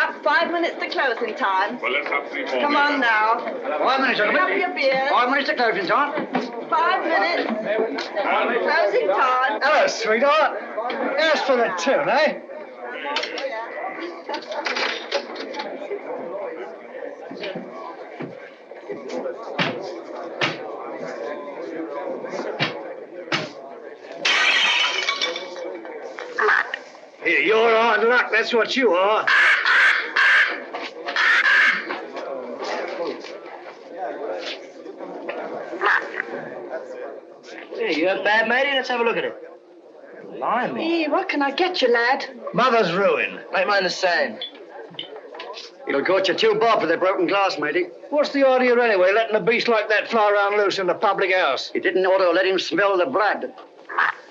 about 5 minutes to closing time. Well, let's have 3 more. Come on now. 5 minutes, gentlemen. Have your beer. 5 minutes to closing time. 5 minutes. Closing time. Hello, sweetheart. As for the tune, eh? Here, you're hard luck, that's what you are. Hey, you a bad matey? Let's have a look at it. Blimey. Hey, what can I get you, lad? Mother's ruin. Make mine the same. It'll cost you $2 for the broken glass, matey. What's the idea anyway, letting a beast like that fly around loose in the public house? You didn't ought to let him smell the blood.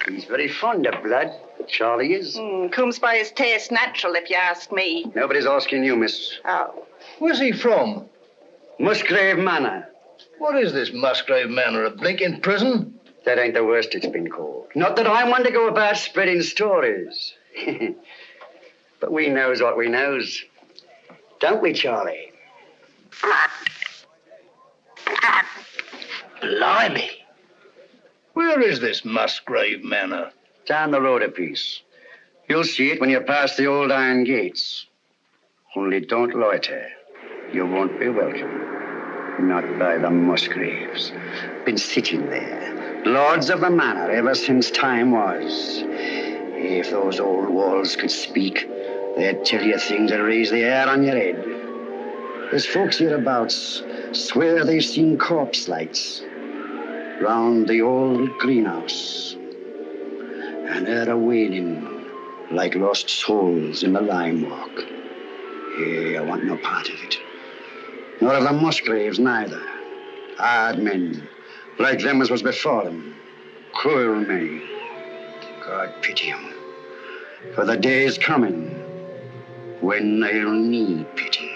He's very fond of blood, Charlie is. Comes by his taste natural, if you ask me. Nobody's asking you, miss. Oh. Where's he from? Musgrave Manor. What is this Musgrave Manor, a blinking prison? That ain't the worst it's been called. Not that I want to go about spreading stories. But we knows what we knows. Don't we, Charlie? Blimey. Where is this Musgrave Manor? Down the road a piece. You'll see it when you pass the old iron gates. Only don't loiter. You won't be welcome. Not by the Musgraves. Been sitting there, lords of the manor ever since time was. If those old walls could speak, they'd tell you things that raise the hair on your head. There's folks hereabouts swear they've seen corpse lights round the old greenhouse, and heard a wailing like lost souls in the lime walk. Hey, I want no part of it. Nor of the Musgraves, neither. Hard men, like them as was before them. Cruel men. God pity 'em. For the day is coming when they'll need pity.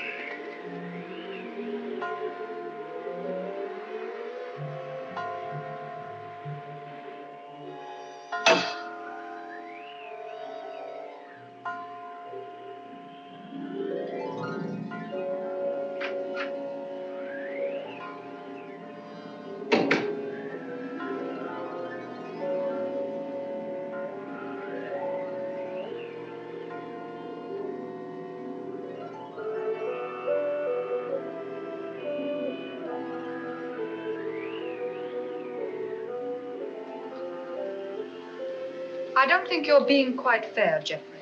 I don't think you're being quite fair, Geoffrey.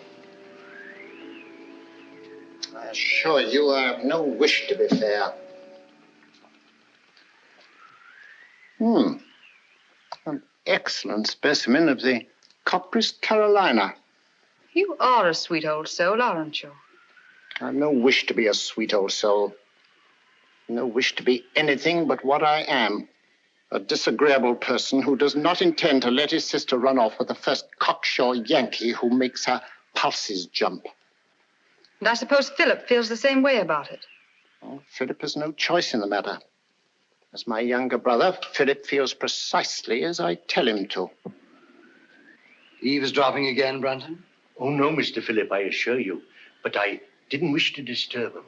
I assure you I have no wish to be fair. An excellent specimen of the Copris Carolina. You are a sweet old soul, aren't you? I've no wish to be a sweet old soul. No wish to be anything but what I am. A disagreeable person who does not intend to let his sister run off with the first cocksure Yankee who makes her pulses jump. And I suppose Philip feels the same way about it. Well, Philip has no choice in the matter. As my younger brother, Philip feels precisely as I tell him to. Eavesdropping again, Brunton? Oh, no, Mr. Philip, I assure you. But I didn't wish to disturb him.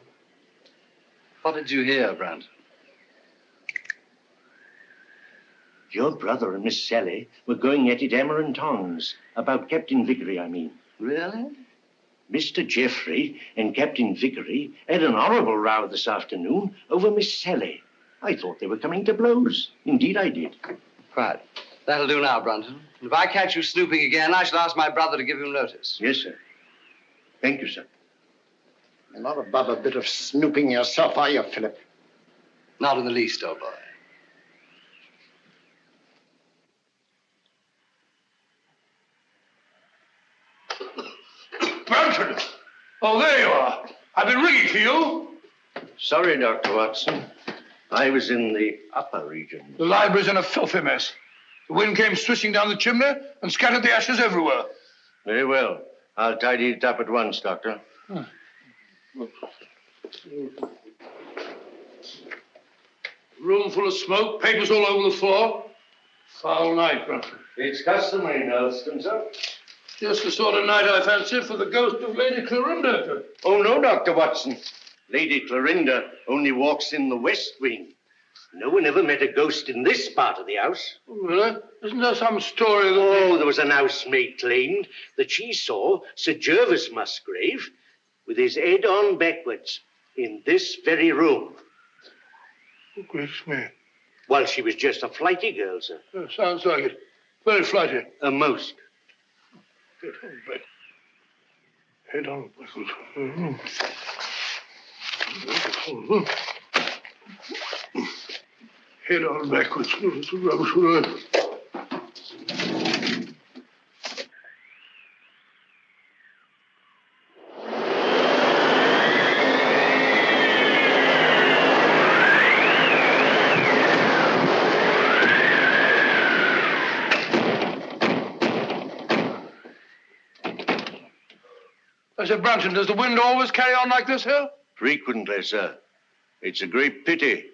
What did you hear, Brunton? Your brother and Miss Sally were going at it hammer and tongs. About Captain Vickery, I mean. Really? Mr. Geoffrey and Captain Vickery had an horrible row this afternoon over Miss Sally. I thought they were coming to blows. Indeed, I did. Right. That'll do now, Brunton. And if I catch you snooping again, I shall ask my brother to give you notice. Yes, sir. Thank you, sir. You're not above a bit of snooping yourself, are you, Philip? Not in the least, old boy. Brunton! Oh, there you are. I've been ringing for you. Sorry, Dr. Watson. I was in the upper region. The library's in a filthy mess. The wind came swishing down the chimney and scattered the ashes everywhere. Very well. I'll tidy it up at once, Doctor. Room full of smoke, papers all over the floor. Foul night, Brunton. It's customary in Elston, sir. Just the sort of night, I fancy, for the ghost of Lady Clorinda. Oh, no, Dr. Watson. Lady Clorinda only walks in the West Wing. No one ever met a ghost in this part of the house. Oh, really? Isn't there some story that... Oh, there was an housemaid claimed that she saw Sir Gervas Musgrave with his head on backwards in this very room. Oh, gracious me. While she was just a flighty girl, sir. Yeah, sounds like it. Very flighty. Most. Head on back. Head on backwards. Mm-hmm. Head on backwards. It's a rubbish word. I said, Brunton, does the wind always carry on like this here? Frequently, sir. It's a great pity.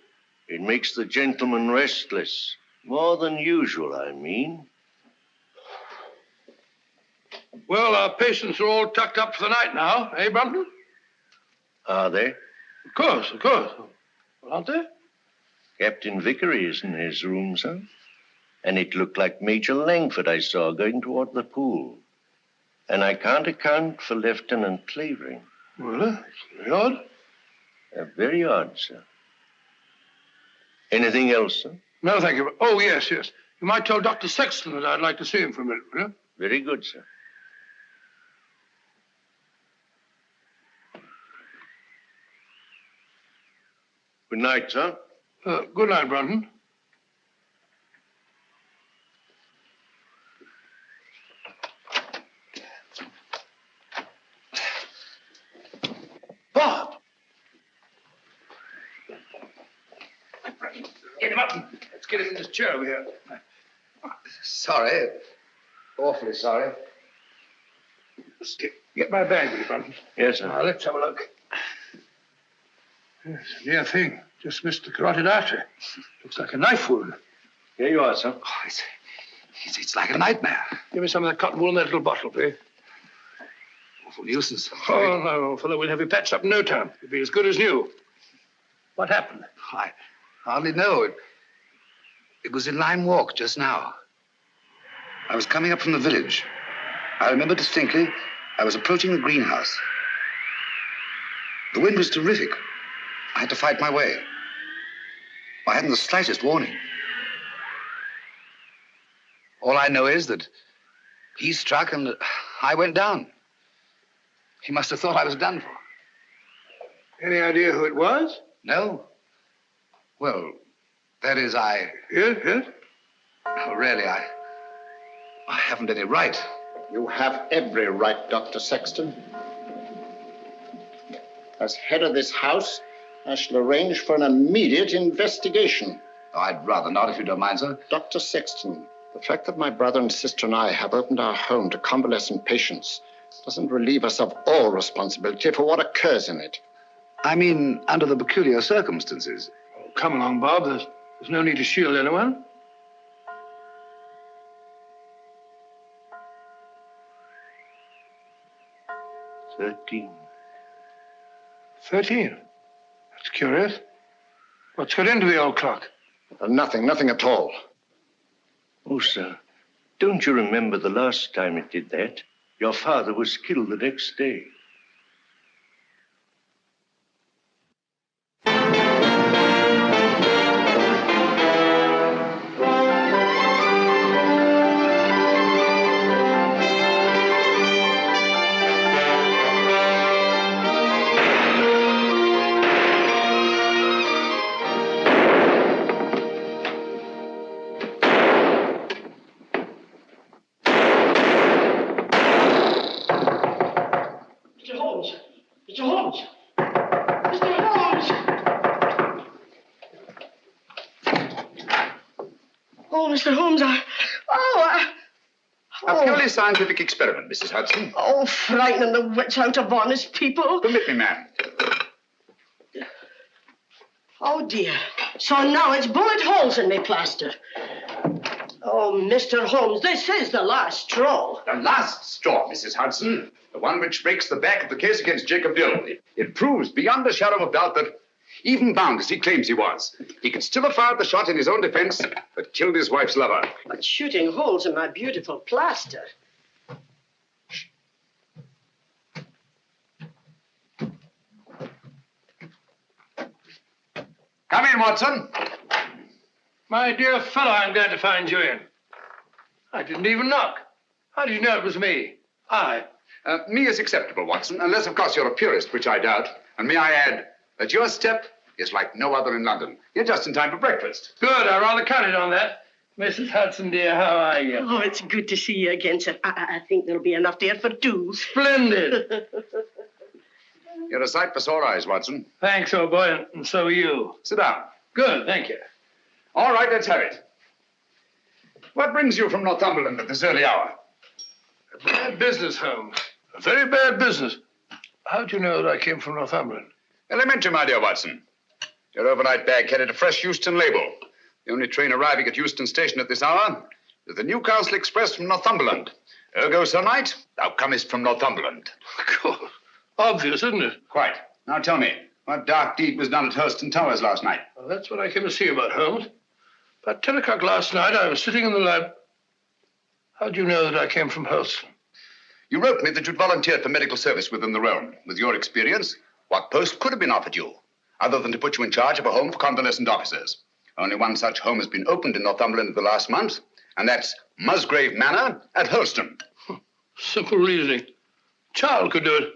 It makes the gentleman restless. More than usual, I mean. Well, our patients are all tucked up for the night now, eh, Brunton? Are they? Of course, of course. Well, aren't they? Captain Vickery is in his room, sir. And it looked like Major Langford I saw going toward the pool. And I can't account for Lieutenant Clavering. Well, it's very odd. Very odd, sir. Anything else, sir? No, thank you. Oh, yes, yes. You might tell Dr. Sexton that I'd like to see him for a minute, will you? Very good, sir. Good night, sir. Good night, Brunton. Bob! Get him up. Let's get him in this chair over here. Sorry. Awfully sorry. Get my bag, will you, Brunton? Yes, sir. Now, let's have a look. Yes, near thing. Just missed the carotid artery. Looks like a knife wound. Here you are, sir. Oh, it's like a nightmare. Give me some of that cotton wool in that little bottle, please. Awful nuisance. Oh, no, fellow, we'll have you patched up in no time. You'll be as good as new. What happened? I hardly know. It was in Lime Walk just now. I was coming up from the village. I remember distinctly I was approaching the greenhouse. The wind was terrific. I had to fight my way. I hadn't the slightest warning. All I know is that he struck and I went down. He must have thought I was done for. Any idea who it was? No. Well, that is, Yes, yes. Oh, really, I haven't any right. You have every right, Dr. Sexton. As head of this house, I shall arrange for an immediate investigation. Oh, I'd rather not, if you don't mind, sir. Dr. Sexton, the fact that my brother and sister and I have opened our home to convalescent patients doesn't relieve us of all responsibility for what occurs in it. I mean, under the peculiar circumstances. Oh, come along, Bob. There's no need to shield anyone. $13. 13. That's curious. What's got into the old clock? Nothing at all. Oh, sir, don't you remember the last time it did that? Your father was killed the next day. Mr. Holmes! Mr. Holmes! Oh, Mr. Holmes, A purely scientific experiment, Mrs. Hudson. Oh, frightening the wits out of honest people. Permit me, ma'am. Oh, dear. So now it's bullet holes in me plaster. Oh, Mr. Holmes, this is the last straw. The last straw, Mrs. Hudson. The one which breaks the back of the case against Jacob Dill. It proves beyond a shadow of doubt that, even bound as he claims he was, he could still have fired the shot in his own defense that killed his wife's lover. But shooting holes in my beautiful plaster. Come in, Watson. My dear fellow, I'm glad to find you in. I didn't even knock. How did you know it was me? Me is acceptable, Watson, unless, of course, you're a purist, which I doubt. And may I add that your step is like no other in London. You're just in time for breakfast. Good, I rather counted on that. Mrs. Hudson, dear, how are you? Oh, it's good to see you again, sir. I think there'll be enough there for two. Splendid. You're a sight for sore eyes, Watson. Thanks, old boy, and so are you. Sit down. Good, thank you. All right, let's have it. What brings you from Northumberland at this early hour? A bad business, Holmes. A very bad business. How do you know that I came from Northumberland? Elementary, my dear Watson. Your overnight bag carried a fresh Euston label. The only train arriving at Euston Station at this hour is the Newcastle Express from Northumberland. Ergo, Sir Knight, thou comest from Northumberland. Of course. Obvious, isn't it? Quite. Now tell me, what dark deed was done at Hurston Towers last night? Well, that's what I came to see about, Holmes. About 10 o'clock last night, I was sitting in the lab. How do you know that I came from Hurston? You wrote me that you'd volunteered for medical service within the realm. With your experience, what post could have been offered you, other than to put you in charge of a home for convalescent officers? Only one such home has been opened in Northumberland in the last month, and that's Musgrave Manor at Hurston. Simple reasoning. Child could do it.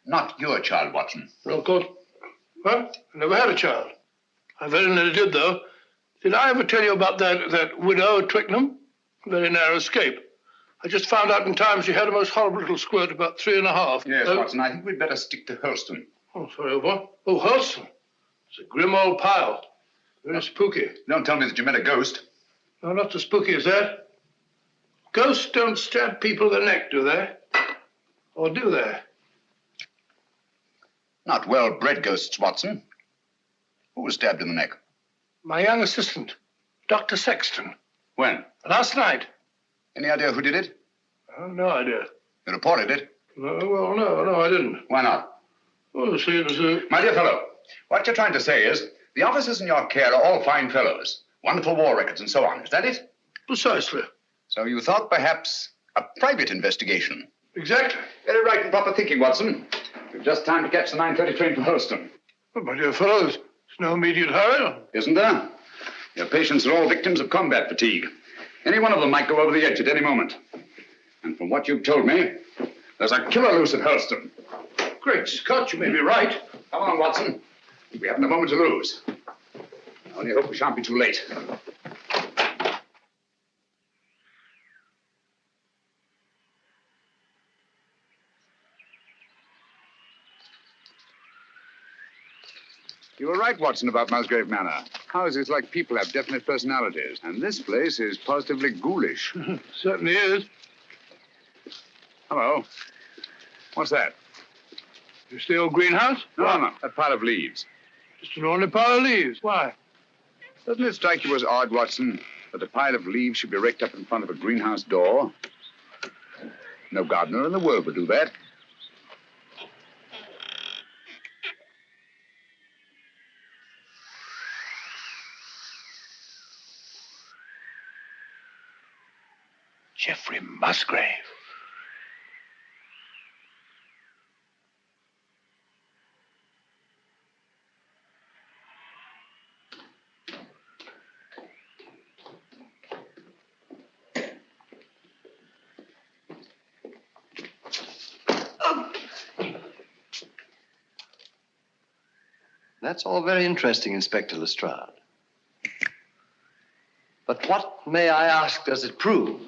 Not your child, Watson. No, of course. Well, I never had a child. I very nearly did, though. Did I ever tell you about that widow at Twickenham? Very narrow escape. I just found out in time she had a most horrible little squirt, about 3.5. Yes, Watson, I think we'd better stick to Hurston. Oh, sorry, old boy. Oh, Hurston. It's a grim old pile. Very spooky. Don't tell me that you met a ghost. No, not so spooky as that. Ghosts don't stab people in the neck, do they? Or do they? Not well-bred ghosts, Watson. Who was stabbed in the neck? My young assistant, Dr. Sexton. When? Last night. Any idea who did it? No idea. You reported it? No, well, no, I didn't. Why not? Oh, see, it was My dear fellow, what you're trying to say is the officers in your care are all fine fellows, wonderful war records and so on. Is that it? Precisely. So you thought perhaps a private investigation? Exactly. Very right and proper thinking, Watson. We've just time to catch the 9:30 train for Holston. Oh, my dear fellow, there's no immediate hurry. Isn't there? Your patients are all victims of combat fatigue. Any one of them might go over the edge at any moment. And from what you've told me, there's a killer loose at Holston. Great Scott, you may be right. Come on, Watson. We haven't a moment to lose. I only hope we shan't be too late. You were right, Watson, about Musgrave Manor. Houses like people have definite personalities, and this place is positively ghoulish. Certainly is. Hello. What's that? It's the old greenhouse? No, a pile of leaves. Just an ordinary pile of leaves. Why? Doesn't it strike you as odd, Watson, that a pile of leaves should be raked up in front of a greenhouse door? No gardener in the world would do that. Geoffrey Musgrave. That's all very interesting, Inspector Lestrade. But what, may I ask, does it prove?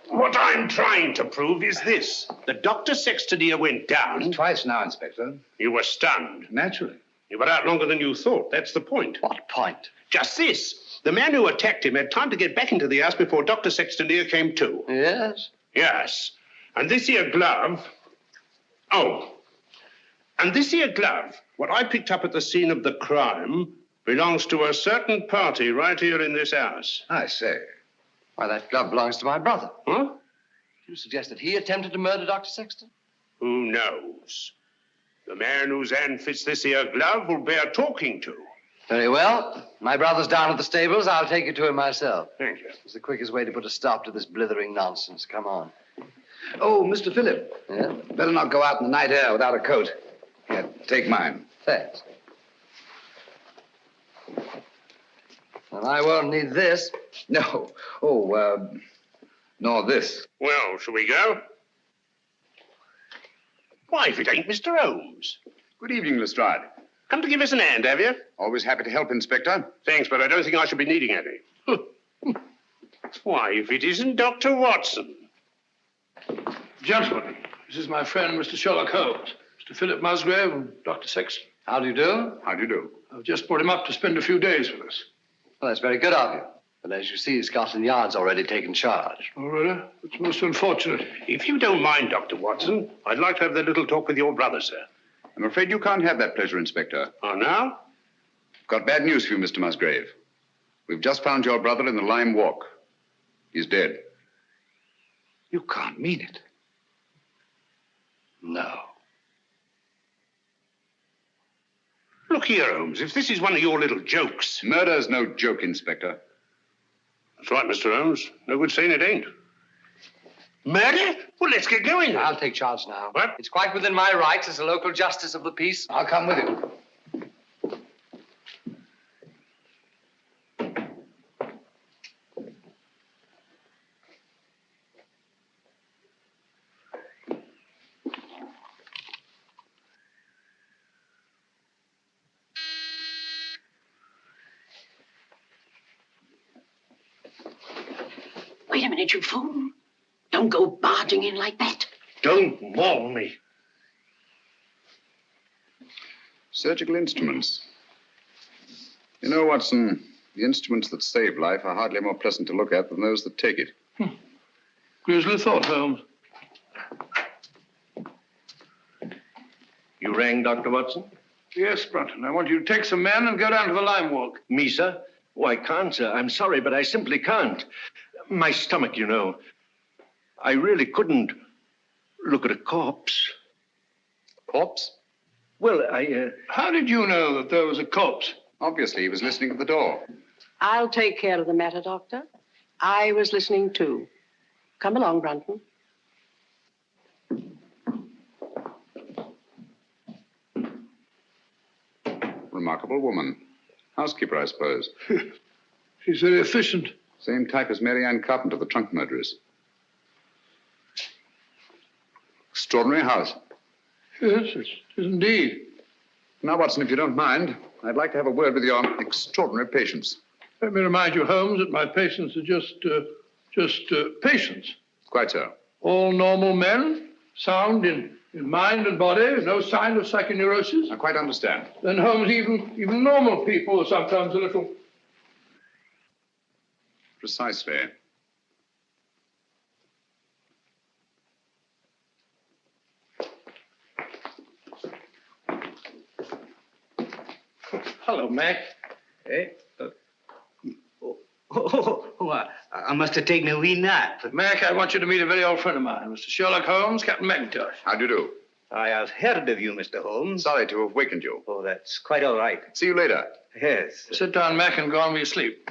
What I'm trying to prove is this. The Dr. Sexton here went down. Twice now, Inspector. You were stunned. Naturally. You were out longer than you thought. That's the point. What point? Just this. The man who attacked him had time to get back into the house before Dr. Sexton here came to. Yes? Yes. And this here glove... Oh. And this here glove, what I picked up at the scene of the crime, belongs to a certain party right here in this house. I say. Why, that glove belongs to my brother. Huh? Do you suggest that he attempted to murder Dr. Sexton? Who knows? The man whose hand fits this here glove will bear talking to. Very well. My brother's down at the stables. I'll take you to him myself. Thank you. It's the quickest way to put a stop to this blithering nonsense. Come on. Oh, Mr. Phillip. Yeah? Better not go out in the night air without a coat. Here, take mine. Thanks. Well, I won't need this. No. Oh, nor this. Well, shall we go? Why, if it ain't Mr. Holmes. Good evening, Lestrade. Come to give us an hand, have you? Always happy to help, Inspector. Thanks, but I don't think I shall be needing any. Why, if it isn't Dr. Watson. Gentlemen, this is my friend, Mr. Sherlock Holmes, Mr. Philip Musgrave, and Dr. Sexton. How do you do? How do you do? I've just brought him up to spend a few days with us. Well, that's very good of you. But as you see, Scotland Yard's already taken charge. Oh, really? It's most unfortunate. If you don't mind, Dr. Watson, I'd like to have that little talk with your brother, sir. I'm afraid you can't have that pleasure, Inspector. Oh, now? Got bad news for you, Mr. Musgrave. We've just found your brother in the Lime Walk. He's dead. You can't mean it. No. Look here, Holmes, if this is one of your little jokes. Murder's no joke, Inspector. That's right, Mr. Holmes. No good saying it ain't. Murder? Well, let's get going then. I'll take charge now. What? It's quite within my rights as a local justice of the peace. I'll come with you. Wait a minute, you fool. Don't go barging in like that. Don't maul me. Surgical instruments. You know, Watson, the instruments that save life are hardly more pleasant to look at than those that take it. Grisly thought, Holmes. You rang, Dr. Watson? Yes, Brunton. I want you to take some men and go down to the Lime Walk. Me, sir? Oh, I can't, sir. I'm sorry, but I simply can't. My stomach, you know. I really couldn't look at a corpse. Corpse? Well, I, How did you know that there was a corpse? Obviously, he was listening at the door. I'll take care of the matter, Doctor. I was listening too. Come along, Brunton. Remarkable woman. Housekeeper, I suppose. She's very efficient. Same type as Mary Ann Carpenter, the trunk murderess. Extraordinary house. Yes, it is indeed. Now, Watson, if you don't mind, I'd like to have a word with your extraordinary patients. Let me remind you, Holmes, that my patients are just patients. Quite so. All normal men, sound in mind and body, no sign of psychoneurosis. I quite understand. Then, Holmes, even normal people are sometimes a little... Precisely. Hello, Mac. Hey? I must have taken a wee nap. Mac, I want you to meet a very old friend of mine, Mr. Sherlock Holmes, Captain McIntosh. How do you do? I have heard of you, Mr. Holmes. Sorry to have wakened you. Oh, that's quite all right. See you later. Yes. Sit down, Mac, and go on with your sleep.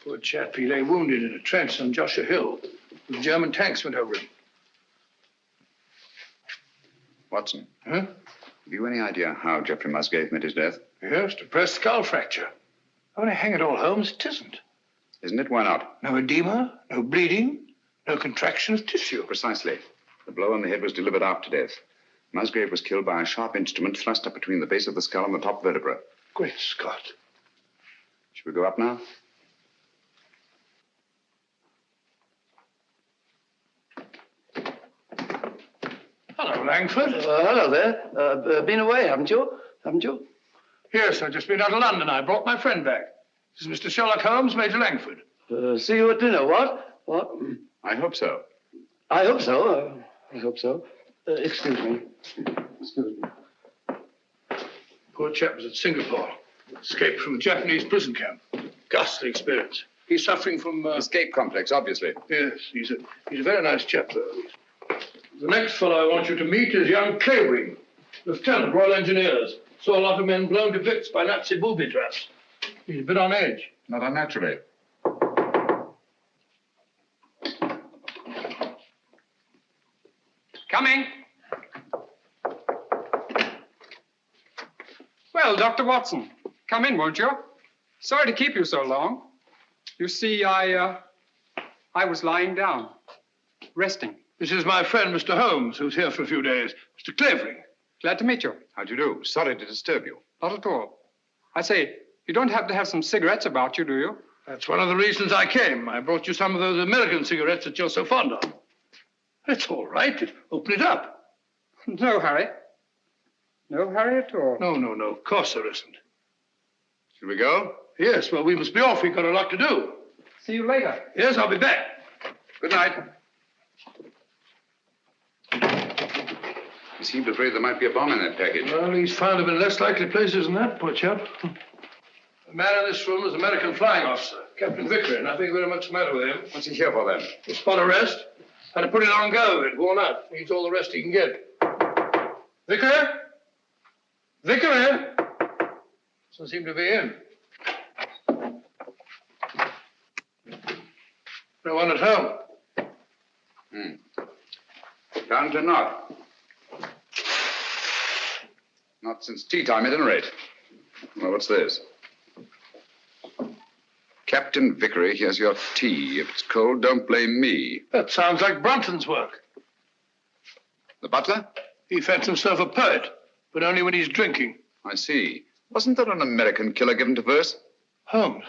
Poor chap, he lay wounded in a trench on Joshua Hill. The German tanks went over him. Watson, Huh? have you any idea how Geoffrey Musgrave met his death? Yes, depressed skull fracture. Only hang it all, Holmes, it isn't. Isn't it? Why not? No edema, no bleeding, no contraction of tissue. Precisely. The blow on the head was delivered after death. Musgrave was killed by a sharp instrument thrust up between the base of the skull and the top vertebra. Great Scott. Shall we go up now? Hello, Langford. Hello there. Been away, haven't you? Haven't you? Yes, I've just been out of London. I brought my friend back. This is Mr. Sherlock Holmes, Major Langford. See you at dinner, what? What? I hope so. I hope so. I hope so. Excuse me. Excuse me. Poor chap was at Singapore. Escaped from a Japanese prison camp. Ghastly experience. He's suffering from... Escape complex, obviously. Yes, he's a very nice chap, though. The next fellow I want you to meet is young Clavering, Lieutenant, Royal Engineers. Saw a lot of men blown to bits by Nazi booby traps. He's a bit on edge. Not unnaturally. Coming. Well, Dr. Watson, come in, won't you? Sorry to keep you so long. You see, I was lying down, resting. This is my friend, Mr. Holmes, who's here for a few days. Mr. Clavering. Glad to meet you. How do you do? Sorry to disturb you. Not at all. I say, you don't happen to have some cigarettes about you, do you? That's one of the reasons I came. I brought you some of those American cigarettes that you're so fond of. It's all right. Open it up. No hurry. No hurry at all. No. Of course there isn't. Shall we go? Yes, well, we must be off. We've got a lot to do. See you later. Yes, I'll be back. Good night. He seemed afraid there might be a bomb in that package. Well, he's found him in less likely places than that, poor chap. The man in this room is an American flying officer, Captain Vickery. Nothing very much the matter with him. What's he here for, then? A spot arrest. Had to put it on go. It worn out. Needs all the rest he can get. Vickery? Vickery? Doesn't seem to be in. No one at home. Time to knock. Not since tea time, at any rate. Well, what's this? Captain Vickery, here's your tea. If it's cold, don't blame me. That sounds like Brunton's work. The butler? He fancies himself a poet, but only when he's drinking. I see. Wasn't there an American killer given to verse? Holmes,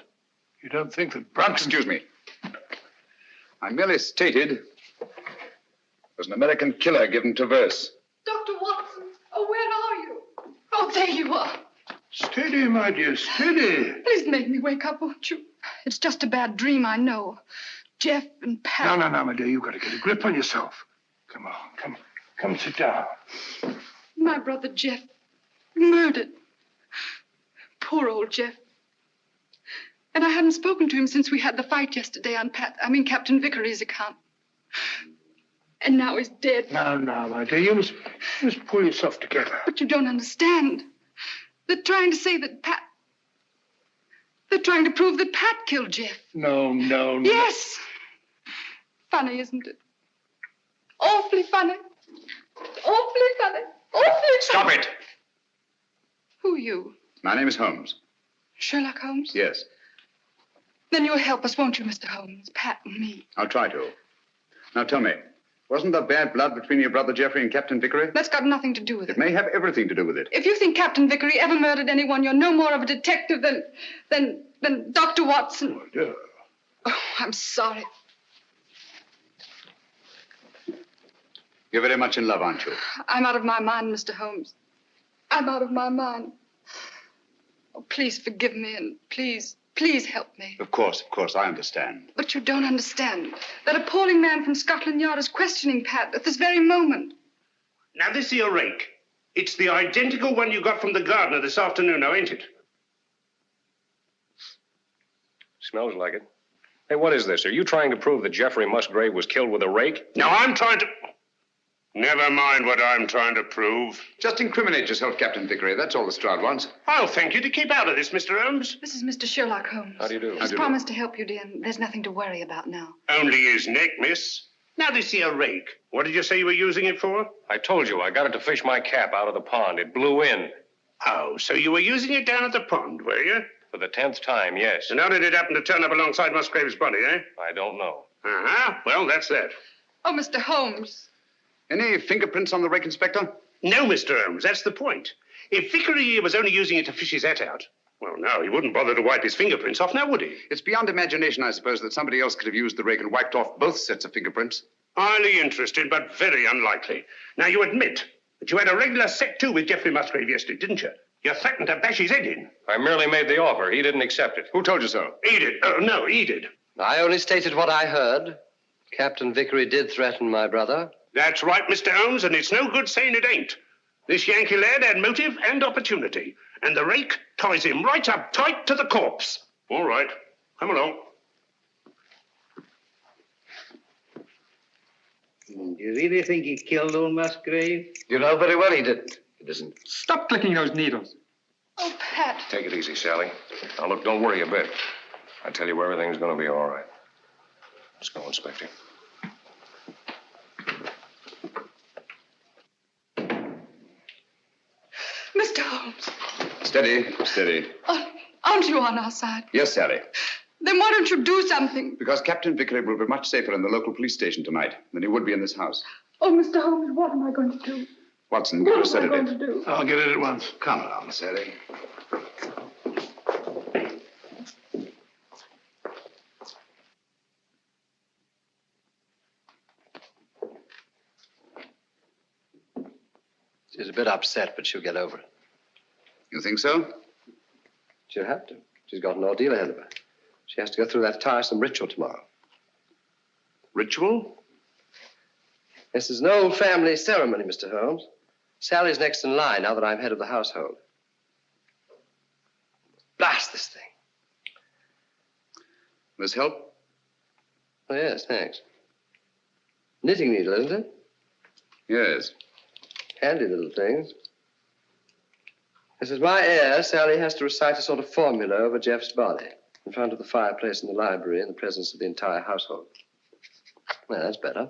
you don't think that Brunton... Excuse me. I merely stated there's an American killer given to verse. Dr. Watson, oh, where are you? Oh, there you are. Steady, my dear, steady. Please make me wake up, won't you? It's just a bad dream, I know. Jeff and Pat... No, my dear, you've got to get a grip on yourself. Come on, come sit down. My brother Jeff, murdered. Poor old Jeff. And I hadn't spoken to him since we had the fight yesterday on Captain Vickery's account. And now he's dead. No, my dear, you must pull yourself together. But you don't understand. They're trying to say that Pat... They're trying to prove that Pat killed Jeff. No. Yes. Funny, isn't it? Awfully funny. Awfully funny. Awfully funny. Stop it! Who are you? My name is Holmes. Sherlock Holmes? Yes. Then you'll help us, won't you, Mr. Holmes? Pat and me. I'll try to. Now tell me, wasn't there bad blood between your brother Jeffrey and Captain Vickery? That's got nothing to do with it. It may have everything to do with it. If you think Captain Vickery ever murdered anyone, you're no more of a detective than Dr. Watson. Oh, dear. Oh, I'm sorry. You're very much in love, aren't you? I'm out of my mind, Mr. Holmes. I'm out of my mind. Oh, please forgive me and please help me. Of course, I understand. But you don't understand. That appalling man from Scotland Yard is questioning Pat at this very moment. Now, this here rake. It's the identical one you got from the gardener this afternoon, now, ain't it? Smells like it. Hey, what is this? Are you trying to prove that Jeffrey Musgrave was killed with a rake? No, I'm trying to... Never mind what I'm trying to prove. Just incriminate yourself, Captain Vickery. That's all the Stroud wants. I'll thank you to keep out of this, Mr. Holmes. This is Mr. Sherlock Holmes. How do you do? He's promised to help you, dear, and there's nothing to worry about now. Only his neck, miss. Now, this here rake. What did you say you were using it for? I told you, I got it to fish my cap out of the pond. It blew in. Oh, so you were using it down at the pond, were you? For the 10th time, yes. And how did it happen to turn up alongside Musgrave's body, eh? I don't know. Uh-huh. Well, that's that. Oh, Mr. Holmes. Any fingerprints on the rake, Inspector? No, Mr. Holmes, that's the point. If Vickery was only using it to fish his hat out, well, no, he wouldn't bother to wipe his fingerprints off, now would he? It's beyond imagination, I suppose, that somebody else could have used the rake and wiped off both sets of fingerprints. Highly interested, but very unlikely. Now, you admit that you had a regular set to with Jeffrey Musgrave yesterday, didn't you? You threatened to bash his head in. I merely made the offer. He didn't accept it. Who told you so? He did. No, he did. I only stated what I heard. Captain Vickery did threaten my brother. That's right, Mr. Holmes, and it's no good saying it ain't. This Yankee lad had motive and opportunity, and the rake ties him right up tight to the corpse. All right. Come along. Do you really think he killed old Musgrave? You know very well he didn't. He doesn't. Stop clicking those needles. Oh, Pat. Take it easy, Sally. Now, look, don't worry a bit. I tell you, everything's going to be all right. Let's go, Inspector. Mr. Holmes. Steady, steady. Aren't you on our side? Yes, Sally. Then why don't you do something? Because Captain Vickery will be much safer in the local police station tonight than he would be in this house. Oh, Mr. Holmes, what am I going to do? Watson, get a What am I going sedative. to do? I'll get it at once. Come along, Sally. She's a bit upset, but she'll get over it. You think so? She'll have to. She's got an ordeal ahead of her. She has to go through that tiresome ritual tomorrow. Ritual? This is an old family ceremony, Mr. Holmes. Sally's next in line now that I'm head of the household. Blast this thing. This help? Oh, yes, thanks. Knitting needle, isn't it? Yes. Handy little things. This is my heir. Sally has to recite a sort of formula over Jeff's body in front of the fireplace in the library in the presence of the entire household. Well, that's better.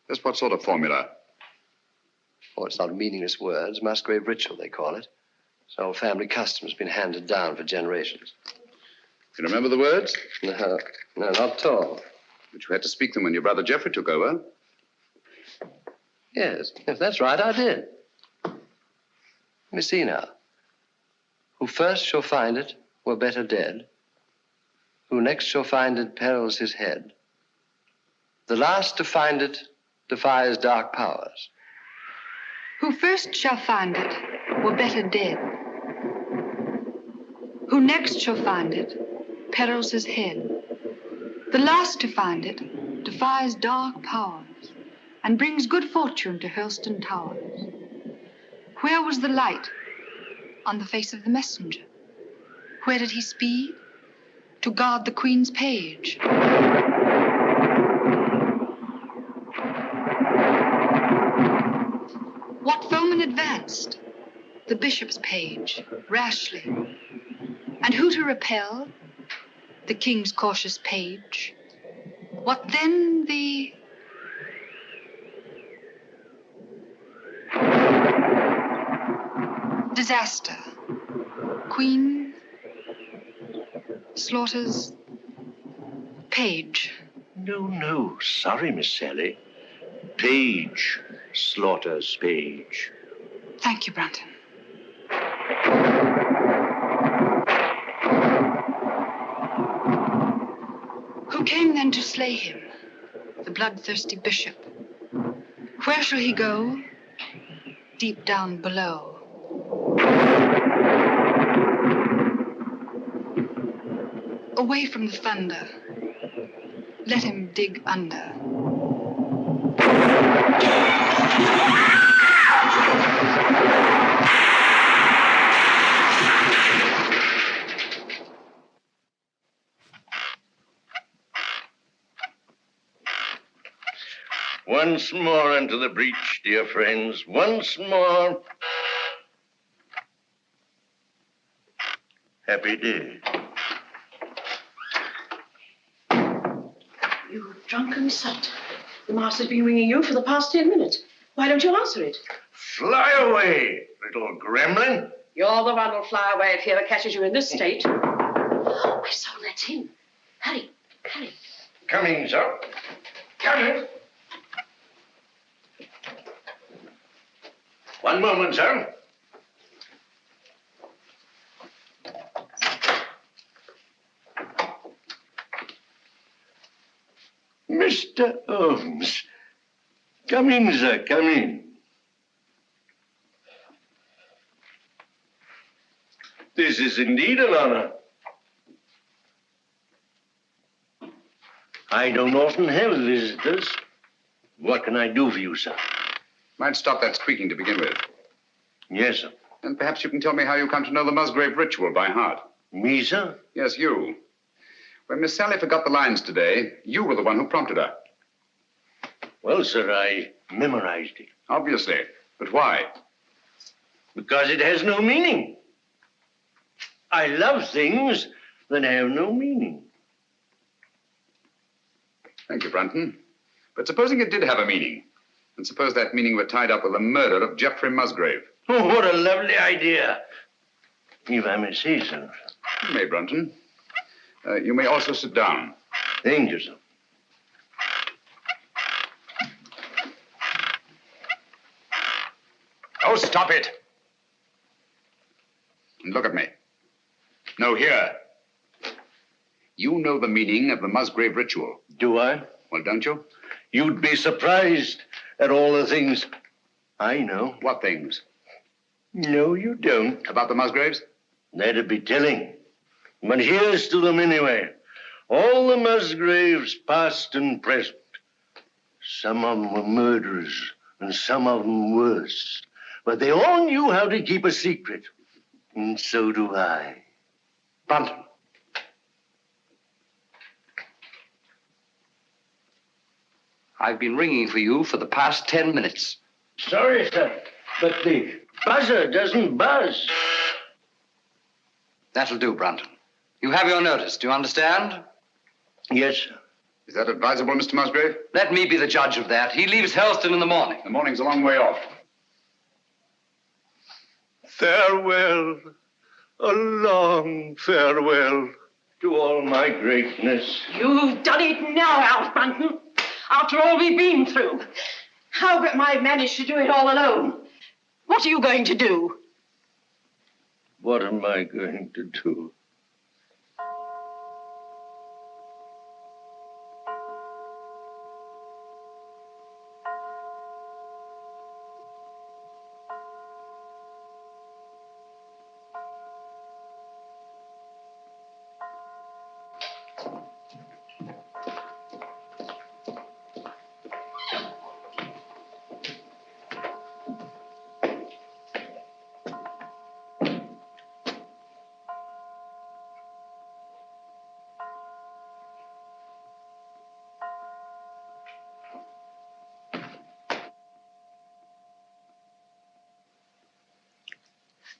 Just what sort of formula? Oh, it's not meaningless words. Musgrave ritual, they call it. It's an old family custom. It's been handed down for generations. You remember the words? No, not at all. But you had to speak them when your brother Geoffrey took over. Yes, if that's right, I did. Let me see now. Who first shall find it were better dead. Who next shall find it perils his head. The last to find it defies dark powers. Who first shall find it were better dead. Who next shall find it perils his head. The last to find it defies dark powers and brings good fortune to Hurlstone Towers. Where was the light? On the face of the messenger. Where did he speed? To guard the Queen's page. What foeman advanced? The bishop's page, rashly. And who to repel? The king's cautious page. What then the... disaster. Queen slaughters page. No. Sorry, Miss Sally. Page slaughters page. Thank you, Brunton. Who came then to slay him? The bloodthirsty bishop. Where shall he go? Deep down below. Away from the thunder. Let him dig under. Once more into the breach, dear friends. Once more. Happy day. You drunken sot. The master's been ringing you for the past 10 minutes. Why don't you answer it? Fly away, little gremlin. You're the one who'll fly away if he ever catches you in this state. Oh, I saw that's him. Hurry. Coming, sir. Coming. One moment, sir. Mr. Holmes. Come in, sir, come in. This is indeed an honor. I don't often have visitors. What can I do for you, sir? Might stop that squeaking to begin with. Yes, sir. And perhaps you can tell me how you come to know the Musgrave ritual by heart. Me, sir? Yes, you. When Miss Sally forgot the lines today, you were the one who prompted her. Well, sir, I memorized it. Obviously. But why? Because it has no meaning. I love things that have no meaning. Thank you, Brunton. But supposing it did have a meaning, and suppose that meaning were tied up with the murder of Geoffrey Musgrave. Oh, what a lovely idea. If I may say so. You may, Brunton. You may also sit down. Thank you, sir. Oh, stop it. And look at me. No, here. You know the meaning of the Musgrave ritual. Do I? Well, don't you? You'd be surprised at all the things I know. What things? No, you don't. About the Musgraves? That'd be telling. But here's to them anyway. All the Musgraves, past and present. Some of them were murderers, and some of them worse. But they all knew how to keep a secret. And so do I. Brunton. I've been ringing for you for the past 10 minutes. Sorry, sir, but the buzzer doesn't buzz. That'll do, Brunton. You have your notice. Do you understand? Yes, sir. Is that advisable, Mr. Musgrave? Let me be the judge of that. He leaves Helston in the morning. The morning's a long way off. Farewell, a long farewell to all my greatness. You've done it now, Alf Brunton. After all we've been through. How am I managed to do it all alone? What are you going to do? What am I going to do?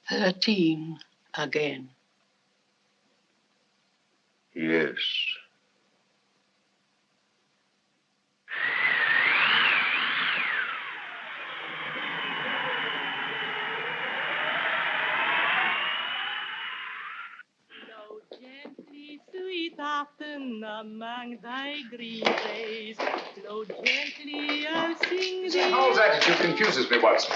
"13 again. Yes. Gently, sweet afternoon among thy green days. Blow gently, I'll sing thee. Howell's attitude confuses me, Watson.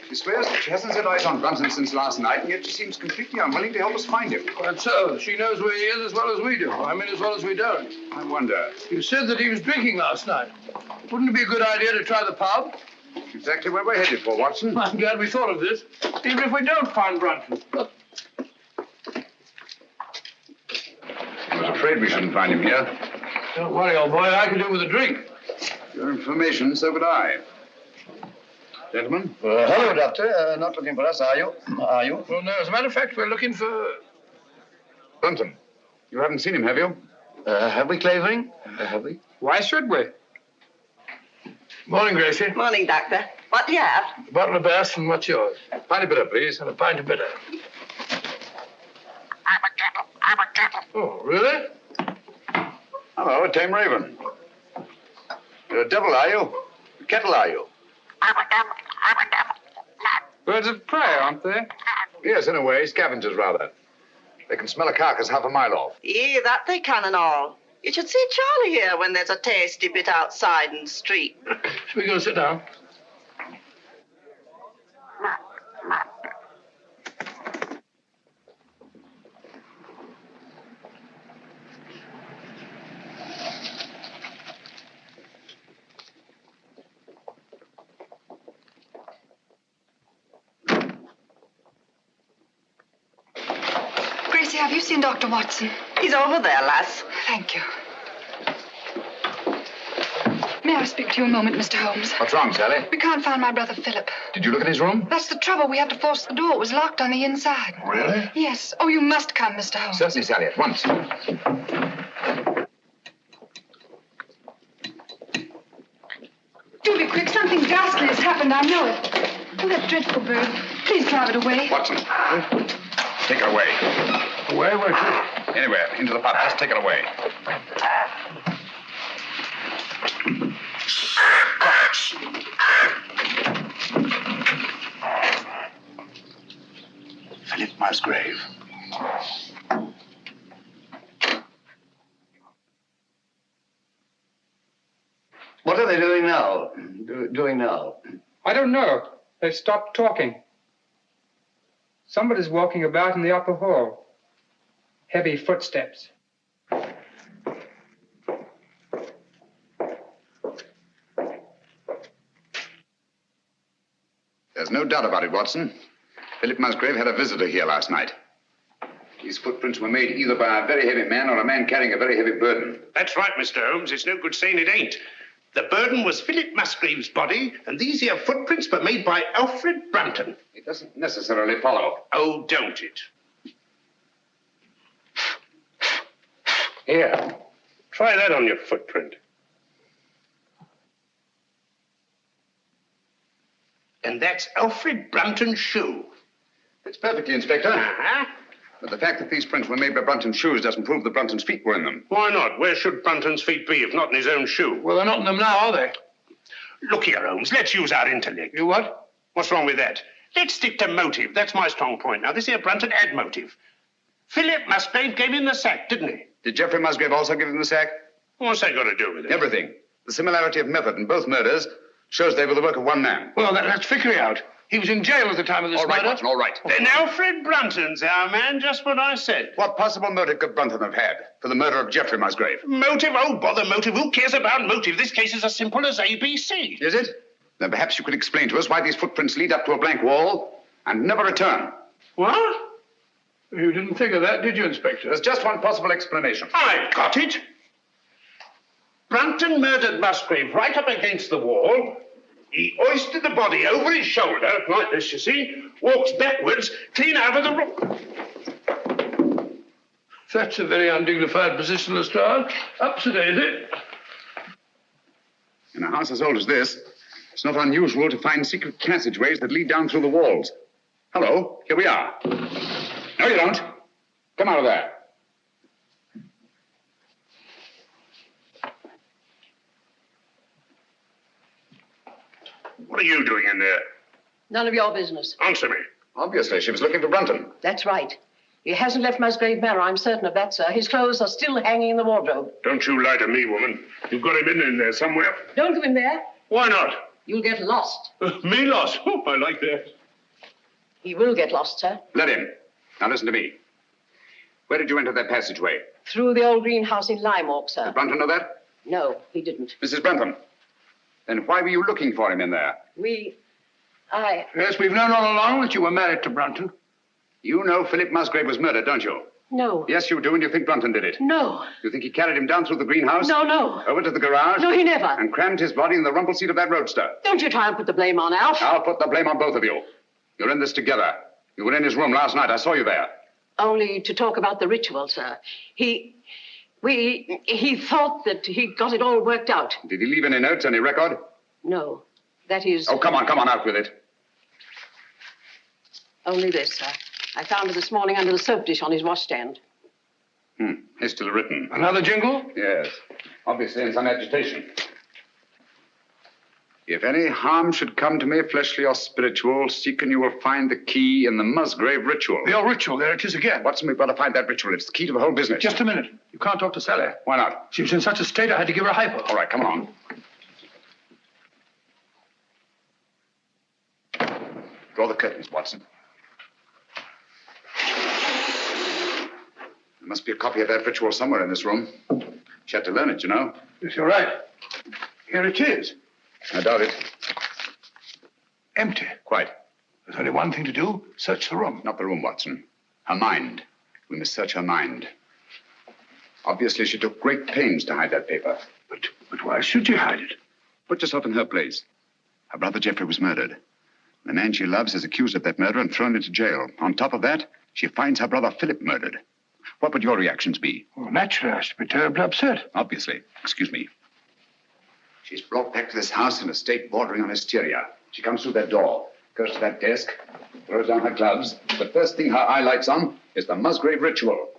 She swears that she hasn't set eyes on Brunton since last night, and yet she seems completely unwilling to help us find him. Quite so. She knows where he is as well as we do. I mean, as well as we don't. I wonder. You said that he was drinking last night. Wouldn't it be a good idea to try the pub? Exactly where we're headed for, Watson. I'm glad we thought of this. Even if we don't find Brunton. Look. I was afraid we shouldn't find him here. Don't worry, old boy. I can do with a drink. Your information, so would I. Gentlemen? Hello, Doctor. Not looking for us, are you? Are you? Well, no. As a matter of fact, we're looking for... Brunton. You haven't seen him, have you? Have we, Clavering? Have we? Why should we? Morning, Gracie. Morning, Doctor. What do you have? A bottle of Bass, and what's yours? Pint of bitter, please. And a pint of bitter. Oh, really? Hello, a tame raven. You're a devil, are you? A kettle, are you? Birds of prey, aren't they? Yes, in a way. Scavengers, rather. They can smell a carcass half a mile off. Yeah, that they can and all. You should see Charlie here when there's a tasty bit outside in the street. Shall we go sit down? Gracie, have you seen Dr. Watson? He's over there, lass. Thank you. May I speak to you a moment, Mr. Holmes? What's wrong, Sally? We can't find my brother Philip. Did you look in his room? That's the trouble. We had to force the door. It was locked on the inside. Really? Yes. Oh, you must come, Mr. Holmes. Certainly, Sally, at once. Do be quick. Something ghastly has happened. I know it. Oh, that dreadful bird. Please drive it away. Watson, take it away. Away? Where to? Anywhere, into the pot. Just take it away. Philip Musgrave. What are they doing now? Doing now? I don't know. They've stopped talking. Somebody's walking about in the upper hall. Heavy footsteps. There's no doubt about it, Watson. Philip Musgrave had a visitor here last night. These footprints were made either by a very heavy man or a man carrying a very heavy burden. That's right, Mr. Holmes. It's no good saying it ain't. The burden was Philip Musgrave's body, and these here footprints were made by Alfred Brunton. It doesn't necessarily follow. Oh, don't it? Here. Try that on your footprint. And that's Alfred Brunton's shoe. It's perfectly, Inspector. Uh-huh. But the fact that these prints were made by Brunton's shoes doesn't prove that Brunton's feet were in them. Why not? Where should Brunton's feet be if not in his own shoe? Well, they're not in them now, are they? Look here, Holmes. Let's use our intellect. You what? What's wrong with that? Let's stick to motive. That's my strong point. Now, this here Brunton had motive. Philip Musgrave gave him the sack, didn't he? Did Geoffrey Musgrave also give him the sack? What's that got to do with it? Everything. The similarity of method in both murders shows they were the work of one man. Well, that's Vickery out. He was in jail at the time of this All right, murder. Watson, all right. Then Alfred Brunton's our man, just what I said. What possible motive could Brunton have had for the murder of Geoffrey Musgrave? Motive? Oh, bother motive. Who cares about motive? This case is as simple as ABC. Is it? Then perhaps you could explain to us why these footprints lead up to a blank wall and never return. What? You didn't think of that, did you, Inspector? There's just one possible explanation. I've got it. Brunton murdered Musgrave right up against the wall. He hoisted the body over his shoulder, like this, you see, walks backwards, clean out of the room. That's a very undignified position, Lestrade. Up today, is it? In a house as old as this, it's not unusual to find secret passageways that lead down through the walls. Hello, here we are. No, you don't. Come out of there. What are you doing in there? None of your business. Answer me. Obviously, she was looking for Brunton. That's right. He hasn't left Musgrave Manor, I'm certain of that, sir. His clothes are still hanging in the wardrobe. Don't you lie to me, woman. You've got him in there somewhere. Don't go in there. Why not? You'll get lost. Me lost? Oh, I like that. He will get lost, sir. Let him. Now listen to me. Where did you enter that passageway? Through the old greenhouse in Lymork, sir. Did Brunton know that? No, he didn't. Mrs. Brunton, then why were you looking for him in there? Yes, we've known all along that you were married to Brunton. You know Philip Musgrave was murdered, don't you? No. Yes, you do, and you think Brunton did it. No. You think he carried him down through the greenhouse? No. Over to the garage? No, he never. And crammed his body in the rumble seat of that roadster? Don't you try and put the blame on Alf. I'll put the blame on both of you. You're in this together. You were in his room last night. I saw you there. Only to talk about the ritual, sir. He thought that he got it all worked out. Did he leave any notes, any record? No. That is... Oh, come on, out with it. Only this, sir. I found it this morning under the soap dish on his washstand. Hastily written. Another jingle? Yes. Obviously in some agitation. If any harm should come to me, fleshly or spiritual, seek and you will find the key in the Musgrave ritual. The old ritual, there it is again. Watson, we've got to find that ritual. It's the key to the whole business. Just a minute. You can't talk to Sally. Why not? She was in such a state I had to give her a hypo. All right, come on. Draw the curtains, Watson. There must be a copy of that ritual somewhere in this room. She had to learn it, you know. Yes, you're right. Here it is. I doubt it. Empty. Quite. There's only one thing to do. Search the room. Not the room, Watson. Her mind. We must search her mind. Obviously, she took great pains to hide that paper. But why should she hide it? Put yourself in her place. Her brother Jeffrey was murdered. The man she loves is accused of that murder and thrown into jail. On top of that, she finds her brother Philip murdered. What would your reactions be? Well, naturally, I should be terribly upset. Obviously. Excuse me. She's brought back to this house in a state bordering on hysteria. She comes through that door, goes to that desk, throws down her gloves. The first thing her eye lights on is the Musgrave ritual.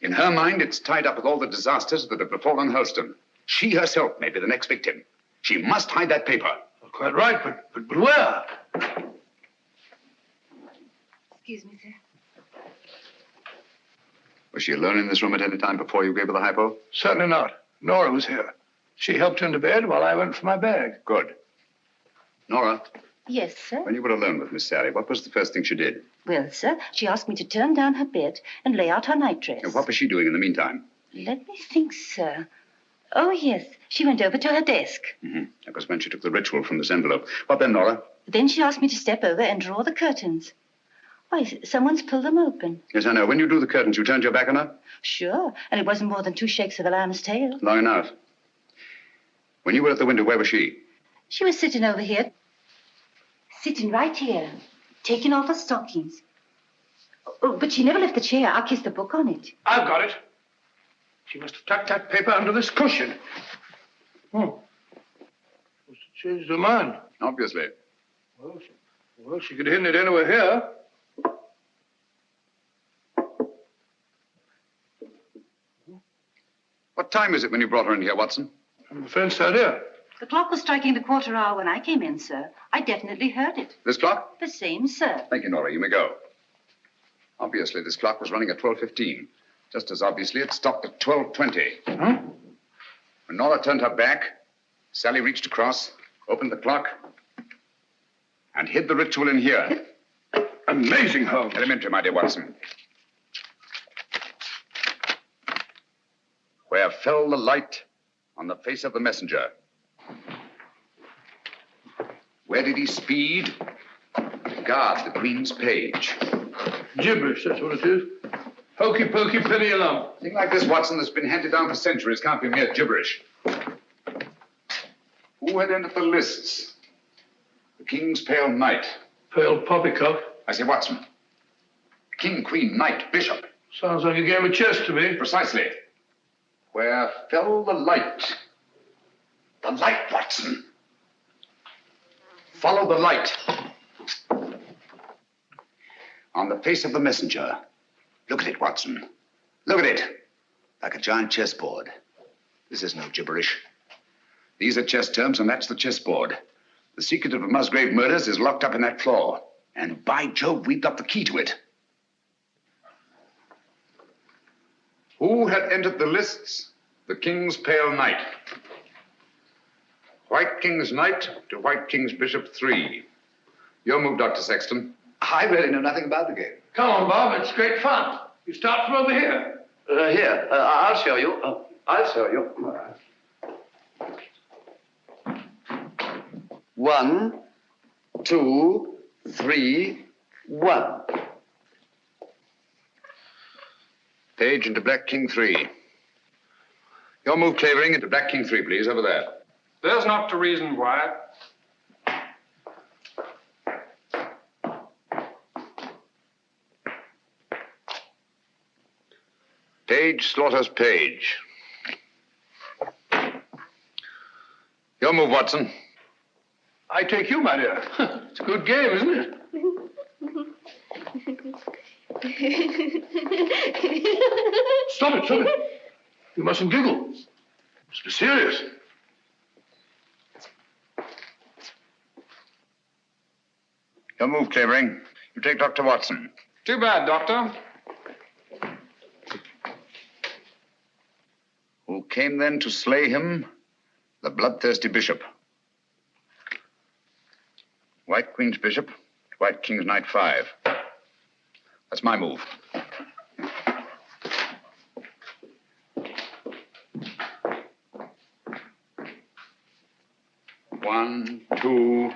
In her mind, it's tied up with all the disasters that have befallen Hurlstone. She herself may be the next victim. She must hide that paper. Quite right, but where? Excuse me, sir. Was she alone in this room at any time before you gave her the hypo? Certainly not. Nora was here. She helped into bed while I went for my bag. Good. Nora, Yes, sir. when you were alone with Miss Sally, what was the first thing she did? Well, sir, she asked me to turn down her bed and lay out her nightdress. And what was she doing in the meantime? Let me think, sir. Oh, yes. She went over to her desk. Mm-hmm. That was when she took the ritual from this envelope. What then, Nora? Then she asked me to step over and draw the curtains. Why, someone's pulled them open. Yes, I know. When you drew the curtains, you turned your back on her? Sure. And it wasn't more than 2 shakes of a lamb's tail. Long enough. When you were at the window, where was she? She was sitting over here. Sitting right here. Taking off her stockings. Oh, but she never left the chair. I kissed the book on it. I've got it. She must have tucked that paper under this cushion. Oh. Must have changed her mind. Obviously. Well, she could have hidden it anywhere here. What time is it when you brought her in here, Watson? I'm afraid so, dear. The clock was striking the 1/4 hour when I came in, sir. I definitely heard it. This clock? The same, sir. Thank you, Nora. You may go. Obviously, this clock was running at 12:15. Just as obviously, it stopped at 12:20. Huh? When Nora turned her back, Sally reached across, opened the clock, and hid the ritual in here. Amazing, Holmes. Elementary, my dear Watson. Where fell the light on the face of the messenger? Where did he speed to guard the Queen's page? Gibberish, that's what it is. Hokey pokey penny a lump. A thing like this, Watson, that's been handed down for centuries can't be mere gibberish. Who had entered the lists? The King's Pale Knight. Pale poppycock. I say, Watson. King, Queen, Knight, Bishop. Sounds like a game of chess to me. Precisely. Where fell the light? The light, Watson. Follow the light. On the face of the messenger. Look at it, Watson. Look at it. Like a giant chessboard. This is no gibberish. These are chess terms, and that's the chessboard. The secret of the Musgrave murders is locked up in that floor. And by Jove, we've got the key to it. Who had entered the lists? The King's Pale Knight. White King's Knight to White King's Bishop 3. Your move, Dr. Sexton. I really know nothing about the game. Come on, Bob. It's great fun. You start from over here. Here, I'll show you. I'll show you. 1, 2, 3, 1. Page into Black King 3. Your move, Clavering, into Black King 3, please, over there. There's not the reason why. Page slaughters Page. Your move, Watson. I take you, my dear. It's a good game, isn't it? Stop it, stop it. You mustn't giggle. You must be serious. Your move, Clavering. You take Dr. Watson. Too bad, Doctor. Who came then to slay him? The bloodthirsty bishop. White Queen's Bishop, White King's Knight 5. That's my move. One, two.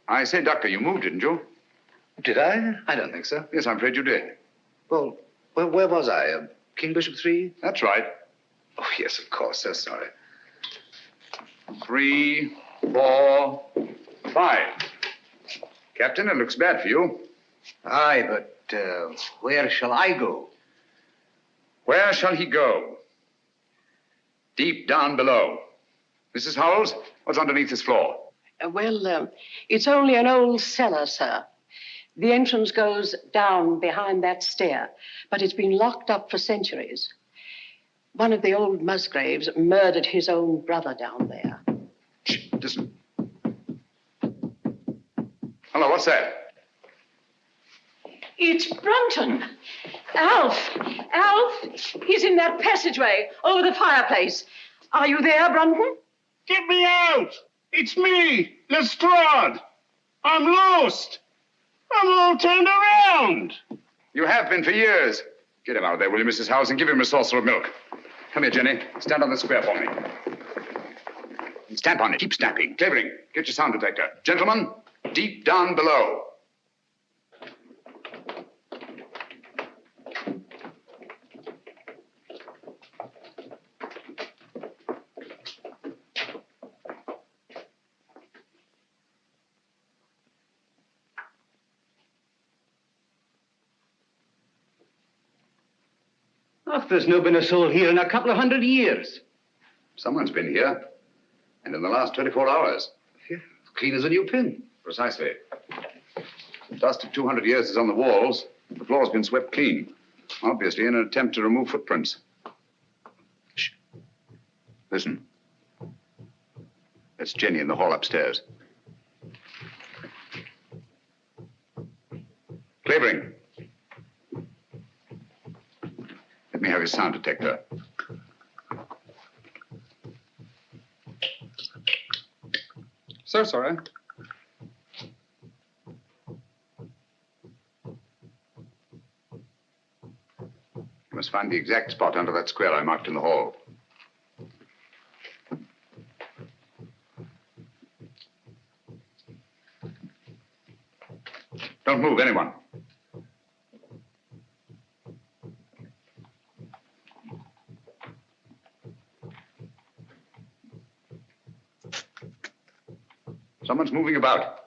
I say, Doctor, you moved, didn't you? Did I? I don't think so. Yes, I'm afraid you did. Well, where was I? King Bishop 3? That's right. Oh, yes, of course. So sorry. 3, 4, 5. Captain, it looks bad for you. Aye, but where shall I go? Where shall he go? Deep down below. Mrs. Howells, what's underneath this floor? It's only an old cellar, sir. The entrance goes down behind that stair, but it's been locked up for centuries. One of the old Musgraves murdered his own brother down there. Shh, listen. Hello, what's that? It's Brunton. Alf! He's in that passageway over the fireplace. Are you there, Brunton? Get me out! It's me, Lestrade. I'm lost. I'm all turned around. You have been for years. Get him out of there, will you, Mrs. Howells, and give him a saucer of milk. Come here, Jenny. Stand on the square for me. Stamp on it. Keep stamping. Clavering, get your sound detector. Gentlemen, deep down below. There's no been a soul here in a couple of 100 years. Someone's been here. And in the last 24 hours. Clean as a new pin. Precisely. The dust of 200 years is on the walls. The floor's been swept clean. Obviously in an attempt to remove footprints. Shh. Listen. That's Jenny in the hall upstairs. Clavering. Let me have his sound detector. So sorry. You must find the exact spot under that square I marked in the hall. Don't move, anyone. Someone's moving about,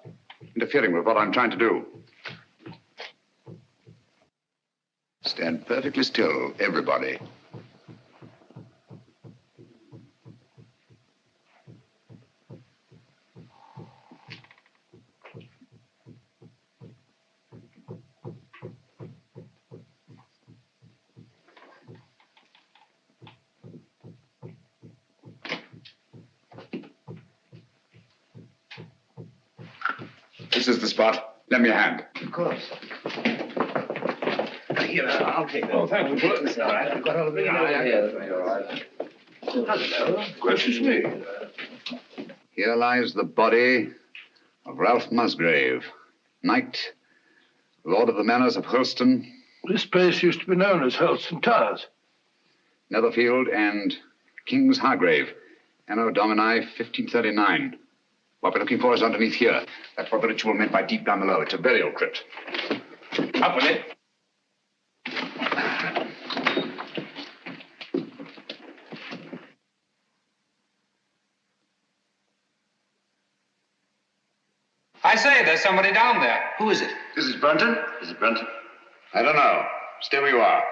interfering with what I'm trying to do. Stand perfectly still, everybody. This is the spot. Lend me a hand. Of course. Here, I'll take that. Oh, thank you. It's all right. I've got all of it. Yeah, all right. Hello. Gracious me. Here lies the body of Ralph Musgrave, knight, lord of the manors of Holston. This place used to be known as Holston Towers. Netherfield and King's Hargrave, Anno Domini 1539. What we're looking for is underneath here. That's what the ritual meant by deep down below. It's a burial crypt. Up with it. I say, there's somebody down there. Who is it? This is Brunton? Is it Brunton? I don't know. Stay where you are.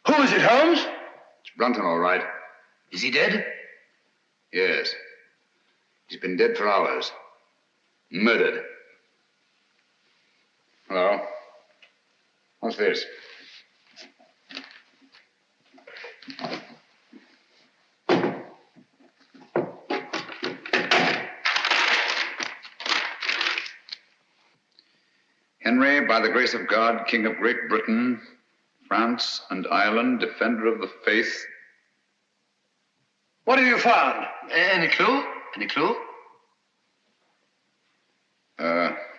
Who is it, Holmes? It's Brunton, all right. Is he dead? Yes. He's been dead for hours. Murdered. Hello? What's this? Henry, by the grace of God, King of Great Britain, France and Ireland, defender of the faith. What have you found? Any clue? Any clue?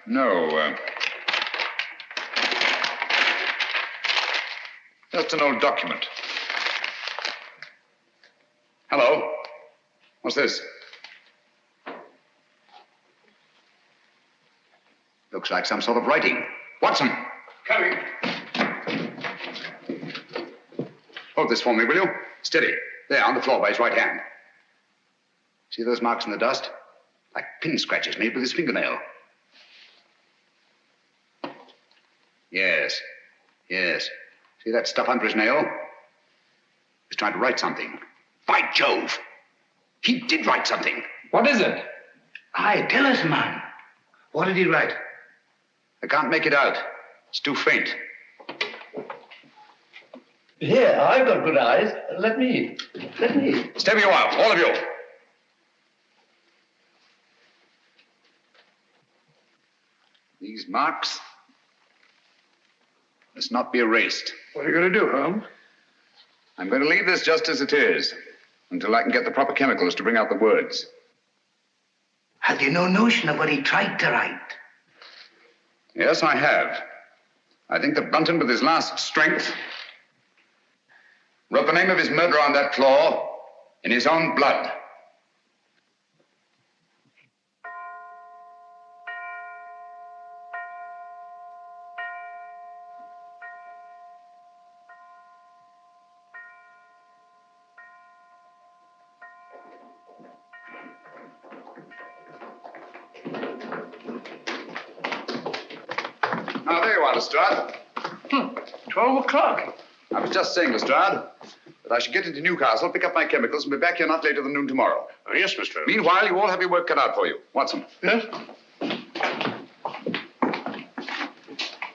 No. Just an old document. Hello? What's this? Looks like some sort of writing. Watson! Coming. Hold this for me, will you? Steady. There, on the floor by his right hand. See those marks in the dust? Like pin scratches made with his fingernail. Yes. Yes. See that stuff under his nail? He's trying to write something. By Jove! He did write something. What is it? Aye, tell us, man. What did he write? I can't make it out. It's too faint. Here, I've got good eyes. Let me. Step you out, all of you. These marks must not be erased. What are you going to do, Holmes? I'm going to leave this just as it is until I can get the proper chemicals to bring out the words. Have you no notion of what he tried to write? Yes, I have. I think that Brunton, with his last strength, wrote the name of his murderer on that floor in his own blood. Now, there you are, Lestrade. 12 o'clock. I was just saying, Lestrade, that I should get into Newcastle, pick up my chemicals, and be back here not later than noon tomorrow. Oh, yes, Mr. Holmes. Meanwhile, you all have your work cut out for you. Watson. Yes?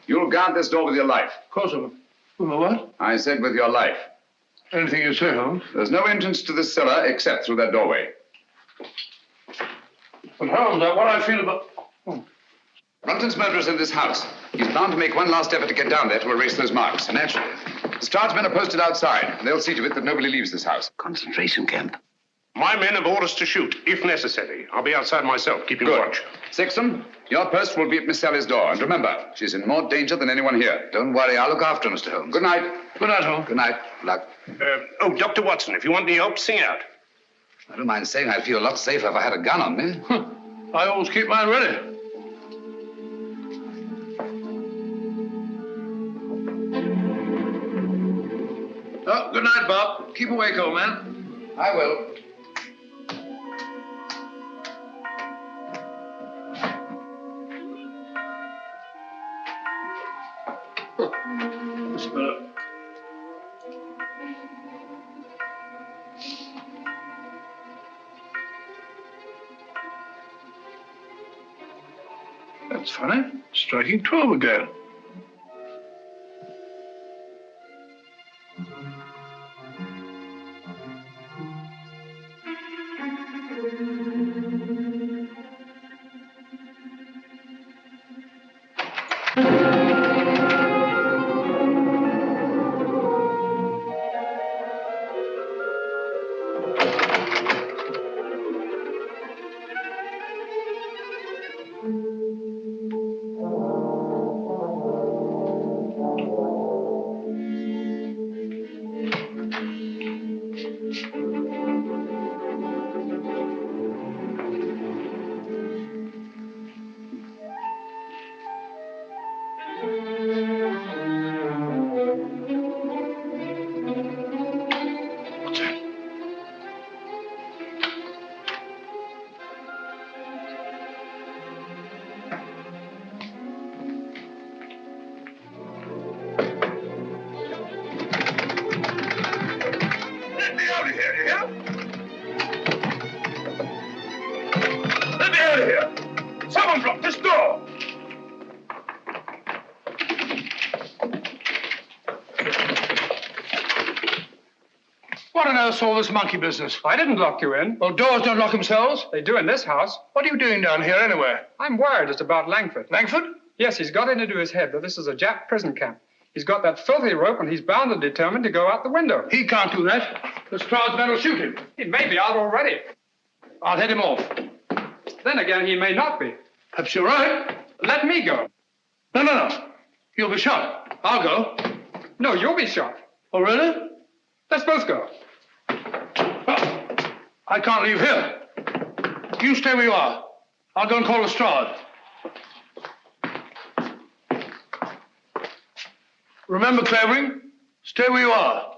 You'll guard this door with your life. Of course, with my what? I said with your life. Anything you say, Holmes. There's no entrance to this cellar except through that doorway. But Holmes, what I feel about... Brunton's murderer's in this house. He's bound to make one last effort to get down there to erase those marks. Naturally. Lestrade's men are posted outside. They'll see to it that nobody leaves this house. Concentration camp. My men have orders to shoot, if necessary. I'll be outside myself, keeping Good. watch. Sexton, your post will be at Miss Sally's door. And remember, she's in more danger than anyone here. Don't worry, I'll look after her, Mr. Holmes. Good night. Good night, Holmes. Good night. Luck. Oh, Dr. Watson, if you want any help, sing out. I don't mind saying I'd feel a lot safer if I had a gun on me. I always keep mine ready. Oh, good night, Bob. Keep awake, old man. I will. That's better. That's funny. Striking 12 again. What's all this monkey business? I didn't lock you in. Well, doors don't lock themselves. They do in this house. What are you doing down here anyway? I'm worried it's about Langford. Langford? Yes, he's got it into his head that this is a Jap prison camp. He's got that filthy rope and he's bound and determined to go out the window. He can't do that. This crowd's men will shoot him. He may be out already. I'll head him off. Then again, he may not be. Perhaps you're right. Let me go. No. You'll be shot. I'll go. No, you'll be shot. Oh, really? Let's both go. I can't leave here. You stay where you are. I'll go and call Lestrade. Remember, Clavering, stay where you are.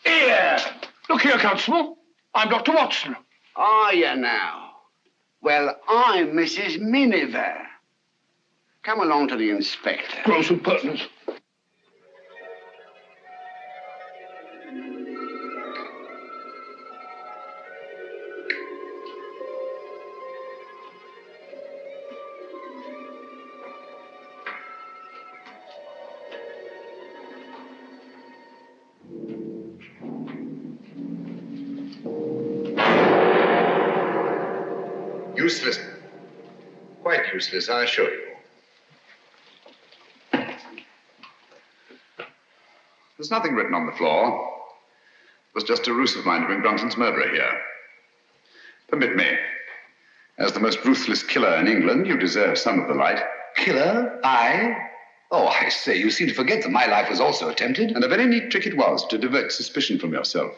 Here! Look here, Constable. I'm Dr. Watson. Are you now? Well, I'm Mrs. Miniver. Come along to the inspector. Gross impertinence. Useless. Quite useless, I assure you. There's nothing written on the floor. It was just a ruse of mine to bring Brunton's murderer here. Permit me. As the most ruthless killer in England, you deserve some of the light. Killer? I? Oh, I say, you seem to forget that my life was also attempted. And a very neat trick it was to divert suspicion from yourself.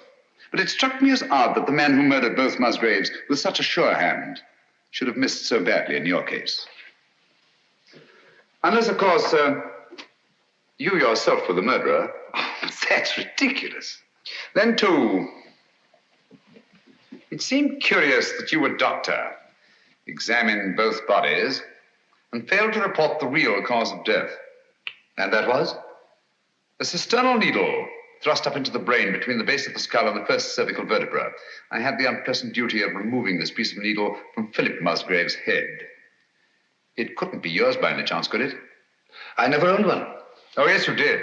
But it struck me as odd that the man who murdered both Musgraves with such a sure hand should have missed so badly in your case. Unless, of course, you yourself were the murderer. Oh, that's ridiculous. Then, too, it seemed curious that you, a doctor, examined both bodies and failed to report the real cause of death. And that was? A cisternal needle thrust up into the brain between the base of the skull and the first cervical vertebra. I had the unpleasant duty of removing this piece of needle from Philip Musgrave's head. It couldn't be yours by any chance, could it? I never owned one. Oh, yes, you did.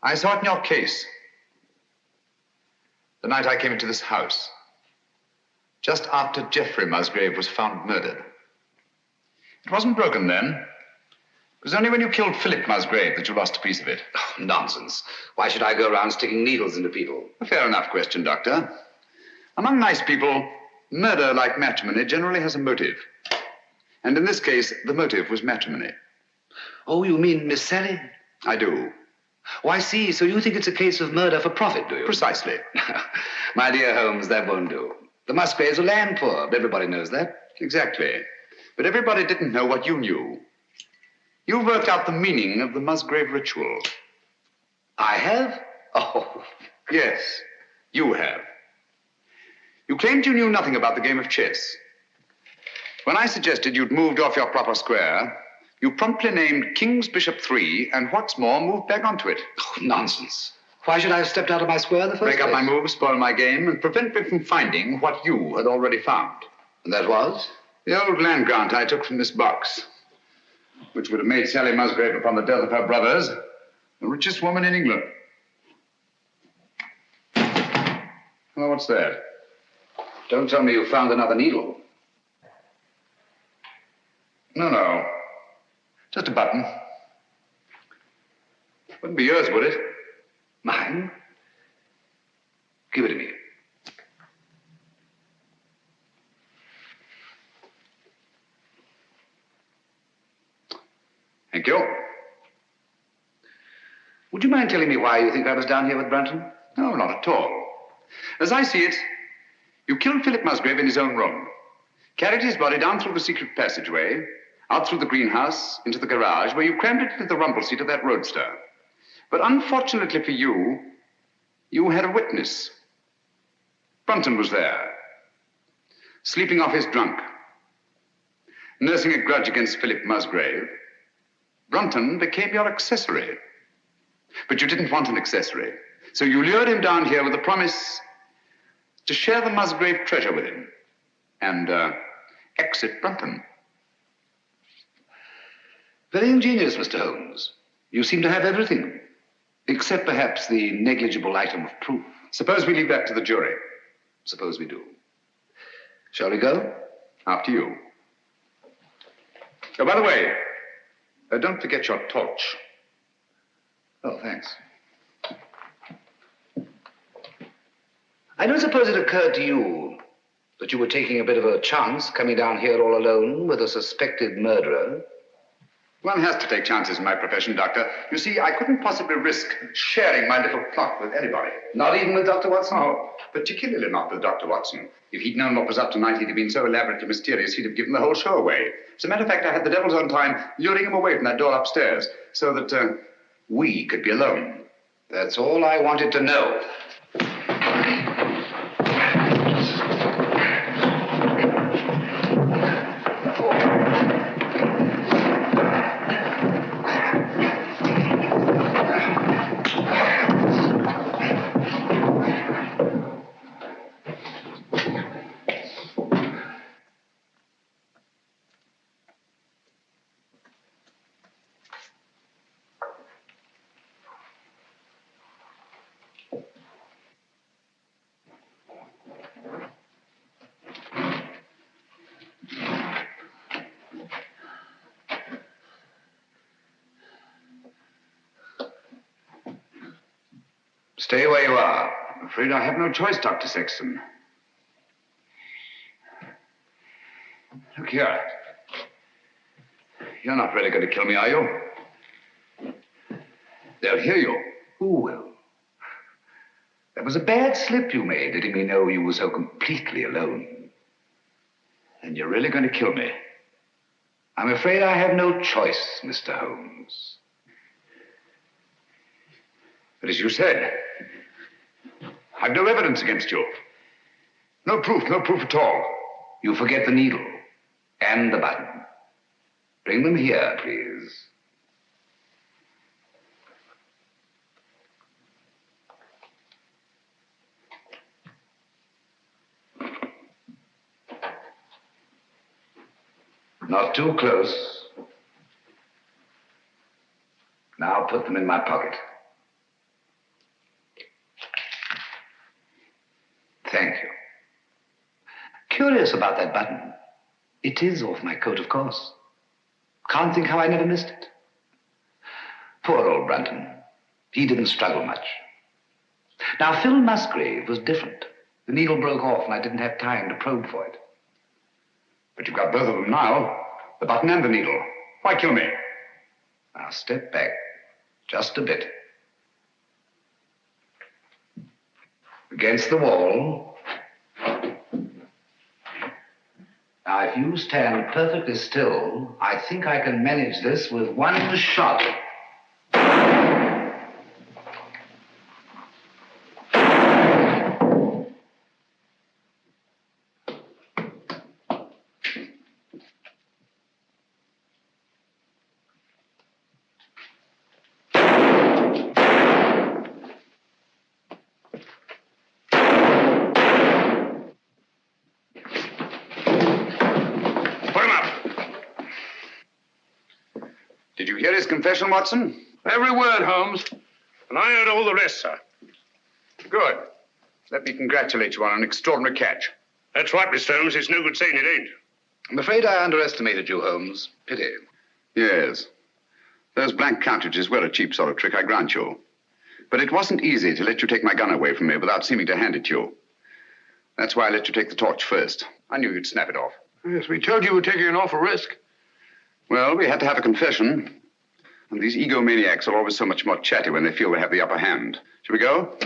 I saw it in your case. The night I came into this house. Just after Geoffrey Musgrave was found murdered. It wasn't broken then. It was only when you killed Philip Musgrave that you lost a piece of it. Oh, nonsense. Why should I go around sticking needles into people? A fair enough question, Doctor. Among nice people, murder, like matrimony, generally has a motive. And in this case, the motive was matrimony. Oh, you mean Miss Sally? I do. Oh, I see. So you think it's a case of murder for profit, do you? Precisely. My dear Holmes, that won't do. The Musgraves are land poor. Everybody knows that. Exactly. But everybody didn't know what you knew. You worked out the meaning of the Musgrave ritual. I have? Oh, yes, you have. You claimed you knew nothing about the game of chess. When I suggested you'd moved off your proper square, you promptly named King's Bishop 3, and what's more, moved back onto it. Oh, nonsense. Why should I have stepped out of my square in the first place? Break up my move, spoil my game, and prevent me from finding what you had already found. And that was? The old land grant I took from this box, which would have made Sally Musgrave, upon the death of her brothers, the richest woman in England. Well, what's that? Don't tell me you found another needle. No. Just a button. Wouldn't be yours, would it? Mine? Give it to me. Thank you. Would you mind telling me why you think I was down here with Brunton? No, not at all. As I see it, you killed Philip Musgrave in his own room, carried his body down through the secret passageway, out through the greenhouse, into the garage, where you crammed it into the rumble seat of that roadster. But unfortunately for you, you had a witness. Brunton was there, sleeping off his drunk, nursing a grudge against Philip Musgrave. Brunton became your accessory. But you didn't want an accessory, so you lured him down here with the promise to share the Musgrave treasure with him and exit Brunton. Very ingenious, Mr. Holmes. You seem to have everything, except perhaps the negligible item of proof. Suppose we leave that to the jury. Suppose we do. Shall we go? After you. Oh, by the way, don't forget your torch. Oh, thanks. I don't suppose it occurred to you that you were taking a bit of a chance coming down here all alone with a suspected murderer. One has to take chances in my profession, Doctor. You see, I couldn't possibly risk sharing my little plot with anybody. Not even with Dr. Watson? No, particularly not with Dr. Watson. If he'd known what was up tonight, he'd have been so elaborately mysterious, he'd have given the whole show away. As a matter of fact, I had the devil's own time luring him away from that door upstairs so that we could be alone. That's all I wanted to know. Stay where you are. I'm afraid I have no choice, Dr. Sexton. Look here. You're not really going to kill me, are you? They'll hear you. Who will? That was a bad slip you made, letting me know you were so completely alone. And you're really going to kill me. I'm afraid I have no choice, Mr. Holmes. But as you said, I've no evidence against you. No proof at all. You forget the needle and the button. Bring them here, please. Not too close. Now put them in my pocket. Thank you. Curious about that button. It is off my coat, of course. Can't think how I never missed it. Poor old Brunton. He didn't struggle much. Now, Phil Musgrave was different. The needle broke off and I didn't have time to probe for it. But you've got both of them now. The button and the needle. Why kill me? Now, step back. Just a bit. Against the wall. Now, if you stand perfectly still, I think I can manage this with one shot. Did you hear his confession, Watson? Every word, Holmes. And I heard all the rest, sir. Good. Let me congratulate you on an extraordinary catch. That's right, Mr. Holmes. It's no good saying it ain't. I'm afraid I underestimated you, Holmes. Pity. Yes. Those blank cartridges were a cheap sort of trick, I grant you. But it wasn't easy to let you take my gun away from me without seeming to hand it to you. That's why I let you take the torch first. I knew you'd snap it off. Yes, we told you we were taking an awful risk. Well, we had to have a confession. And these egomaniacs are always so much more chatty when they feel they have the upper hand. Shall we go?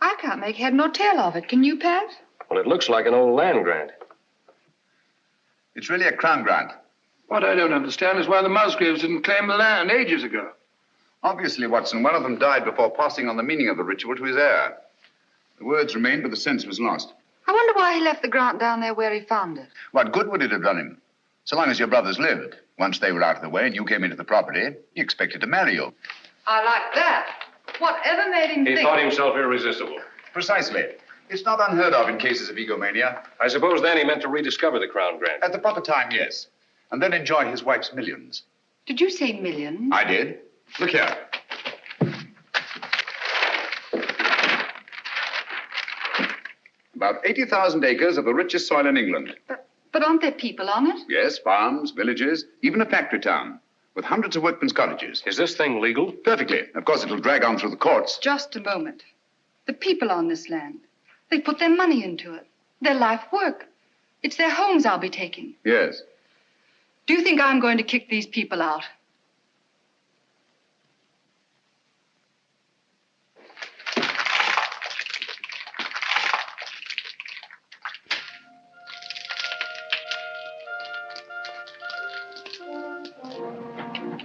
I can't make head nor tail of it. Can you, Pat? Well, it looks like an old land grant. It's really a crown grant. What I don't understand is why the Musgraves didn't claim the land ages ago. Obviously, Watson, one of them died before passing on the meaning of the ritual to his heir. The words remained, but the sense was lost. I wonder why he left the grant down there where he found it. What good would it have done him? So long as your brothers lived. Once they were out of the way and you came into the property, he expected to marry you. I like that. Whatever made him He think... thought himself irresistible. Precisely. It's not unheard of in cases of egomania. I suppose then he meant to rediscover the crown grant. At the proper time, yes. And then enjoy his wife's millions. Did you say millions? I did. Look here. About 80,000 acres of the richest soil in England. But aren't there people on it? Yes, farms, villages, even a factory town, with hundreds of workmen's cottages. Is this thing legal? Perfectly. Of course, it'll drag on through the courts. Just a moment. The people on this land, they put their money into it, their life work. It's their homes I'll be taking. Yes. Do you think I'm going to kick these people out?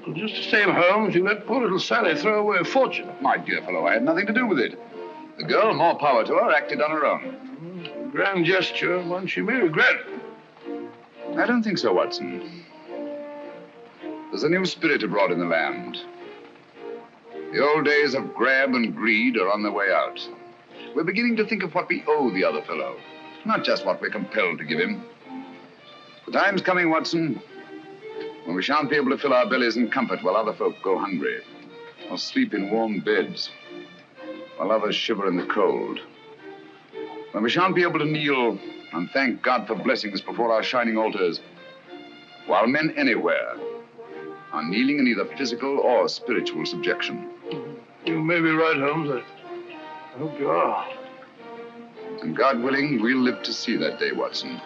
Well, just the same, Holmes, you let poor little Sally throw away a fortune. My dear fellow, I had nothing to do with it. The girl, more power to her, acted on her own. Grand gesture, one she may regret. I don't think so, Watson. There's a new spirit abroad in the land. The old days of grab and greed are on their way out. We're beginning to think of what we owe the other fellow, not just what we're compelled to give him. The time's coming, Watson, when we shan't be able to fill our bellies in comfort while other folk go hungry, or sleep in warm beds while others shiver in the cold. When we shan't be able to kneel and thank God for blessings before our shining altars, while men anywhere are kneeling in either physical or spiritual subjection. You may be right, Holmes. I hope you are. And God willing, we'll live to see that day, Watson.